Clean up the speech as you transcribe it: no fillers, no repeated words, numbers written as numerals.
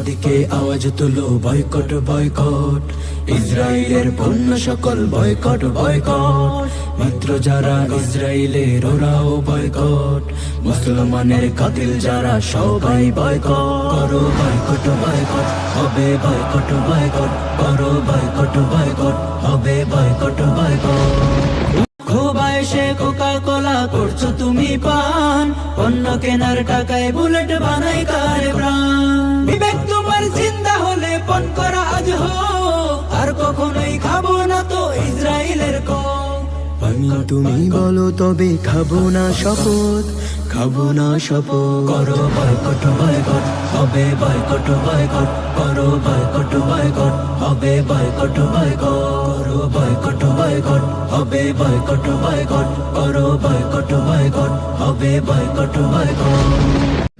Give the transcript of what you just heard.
দিকে আওয়াজ তুলো বয়কট বয়কট, ইসরায়েলের পণ্য সকল বয়কট বয়কট। মিত্র যারা ইসরায়েলের ওরাও বয়কট, মুসলমানের কাতিল যারা সবাই বয়কট। করো বয়কট বয়কট, হবে বয়কট বয়কট, করো বয়কট বয়কট, হবে বয়কট বয়কট। খোবাইশে কোকা কোলা করছো তুমি পান, পণ্য কেনার টাকায় বুলেট বানাই কার প্রাণ। বিবেক তোমার জিন্দা হলে পণ করা আজ হোক, আর কখনোই খাবো না তো ইসরায়েলের কো। তুমি বলো তবে খাবো না শপথ, খাবো না শপথ। করো বয়কট বয়কট, হবে বয়কট বয়কট, করো বয়কট বয়কট, হবে বয়কট বয়কট। করো বয়কট বয়কট, হবে বয়কট বয়কট, করো বয়কট বয়কট, হবে বয়কট বয়কট।